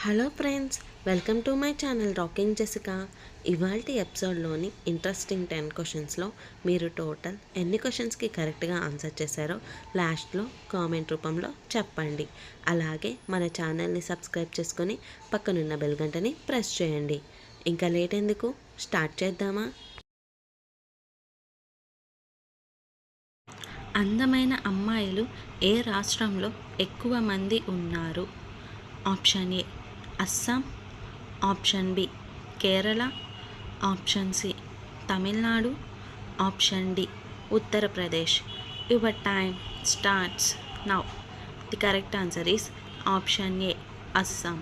Hello friends, welcome to my channel rocking Jessica. ఇవాల్టి ఎపిసోడ్లోని interesting 10 క్వశ్చన్స్లో మీరు టోటల్ ఎన్ని క్వశ్చన్స్కి కరెక్ట్గా ఆన్సర్ చేశారో లాస్ట్లో కామెంట్ రూపంలో చెప్పండి. అలాగే మన ఛానల్ని సబ్స్క్రైబ్ చేసుకొని పక్కనున్న బెల్ గంటని ప్రెస్ చేయండి. ఇంకా లేట్ ఎందుకు, స్టార్ట్ చేద్దామా? అందమైన అమ్మాయిలు ఏ రాష్ట్రంలో ఎక్కువ మంది ఉన్నారు? Option A Assam, option B Kerala, option C Tamil Nadu, option D Uttar Pradesh. Your time starts now. The correct answer is option A Assam.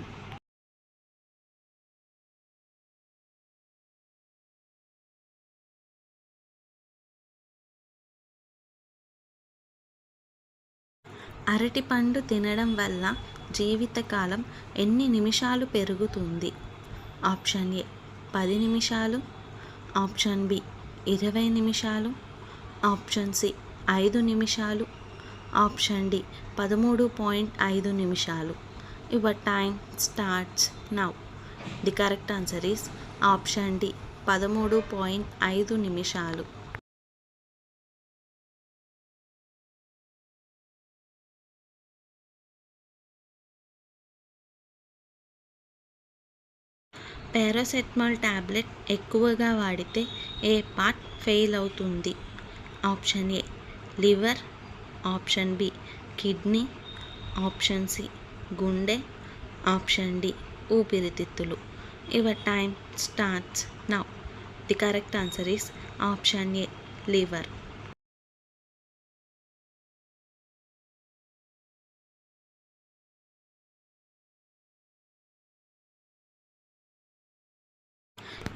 అరటిపండు తినడం వల్ల జీవితకాలం ఎన్ని నిమిషాలు పెరుగుతుంది? ఆప్షన్ ఏ 10 నిమిషాలు, ఆప్షన్ బి 20 నిమిషాలు, ఆప్షన్ సి 5 నిమిషాలు, ఆప్షన్ డి 13.5 నిమిషాలు. Your time starts now. The correct answer is option D 13.5 నిమిషాలు. పారాసెటమాల్ టాబ్లెట్ ఎక్కువగా వాడితే ఏ పార్ట్ ఫెయిల్ అవుతుంది? Option A liver, option B kidney, option C గుండె, ఆప్షన్ డి ఊపిరితిత్తులు. Your time starts now. The correct answer is option A liver.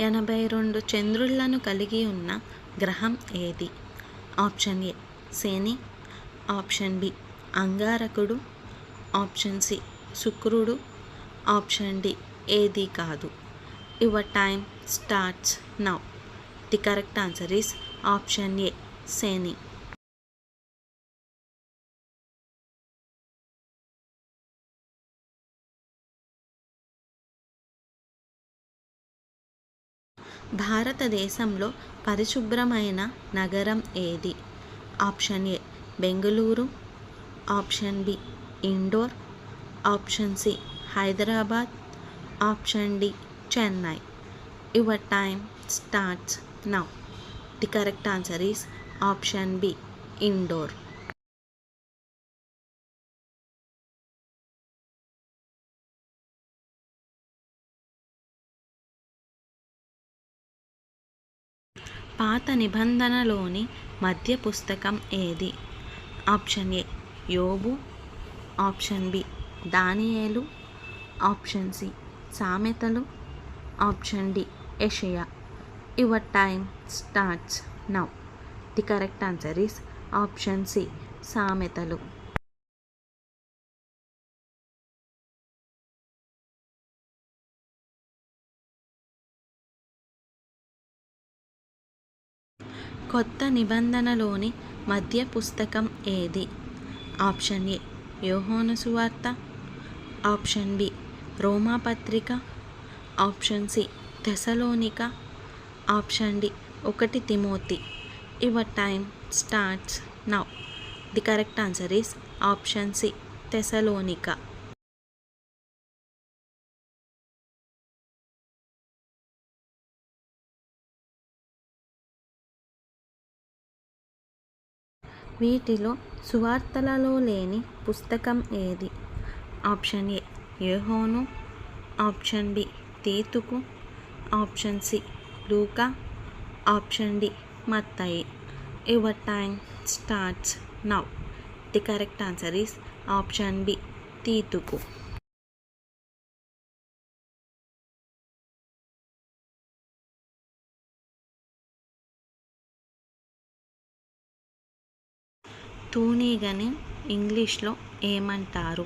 ఎనభై 82 చంద్రులను కలిగి ఉన్న గ్రహం ఏది? ఆప్షన్ ఏ శని, ఆప్షన్ బి అంగారకుడు, ఆప్షన్ సి శుక్రుడు, ఆప్షన్ డి ఏది కాదు. Your time starts now. The correct answer is option A శని. భారతదేశంలో పరిశుభ్రమైన నగరం ఏది? Option A Bengaluru, option B Indore, option C Hyderabad, option D Chennai. Your time starts now. The correct answer is option B Indore. పాత నిబంధనలోని మధ్య పుస్తకం ఏది? ఆప్షన్ ఏ యోబు, ఆప్షన్ బి దానియేలు, ఆప్షన్ సి సామెతలు, ఆప్షన్ డి యెషయా. Your time starts now. The correct answer is option C సామెతలు. కొత్త నిబంధనలోని మధ్య పుస్తకం ఏది? ఆప్షన్ ఏ యోహాను సువార్త, ఆప్షన్ బి రోమాపత్రిక, ఆప్షన్ సి తెసలోనిక, ఆప్షన్ డి 1 తిమోతి. Your time starts now. The correct answer is option C తెసలోనిక. వీటిలో సువార్తలలో లేని పుస్తకం ఏది? ఆప్షన్ ఏ యోహాను, ఆప్షన్ బి తీతుకు, ఆప్షన్ సి లూకా, ఆప్షన్ డి మత్తయి. Your time starts now. The correct answer is option B తీతుకు. తూనీగని ఇంగ్లీష్లో ఏమంటారు?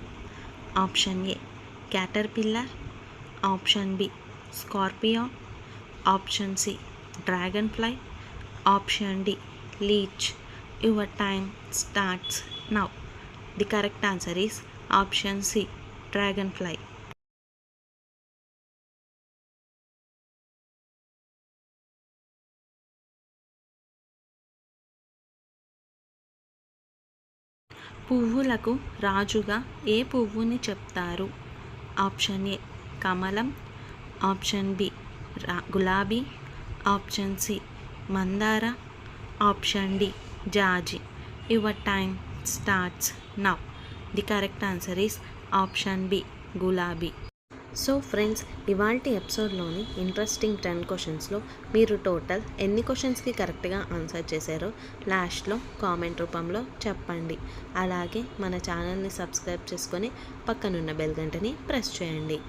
Option A caterpillar, option B scorpion, option C dragonfly, option D leech. Your time starts now. The correct answer is option C dragonfly. పువ్వులకు రాజుగా ఏ పువ్వుని చెప్తారు? Option A కమలం, ఆప్షన్ బి గులాబీ, ఆప్షన్ సి మందార, option D జాజి. Your time starts now. The correct answer is option B గులాబీ. సో ఫ్రెండ్స్, ఇవాల్టి ఎపిసోడ్లోని ఇంట్రెస్టింగ్ 10 క్వశ్చన్స్లో మీరు టోటల్ ఎన్ని క్వశ్చన్స్కి కరెక్ట్గా ఆన్సర్ చేశారో లాస్ట్లో కామెంట్ రూపంలో చెప్పండి. అలాగే మన ఛానల్ని సబ్స్క్రైబ్ చేసుకొని పక్కనున్న బెల్ గంటని ప్రెస్ చేయండి.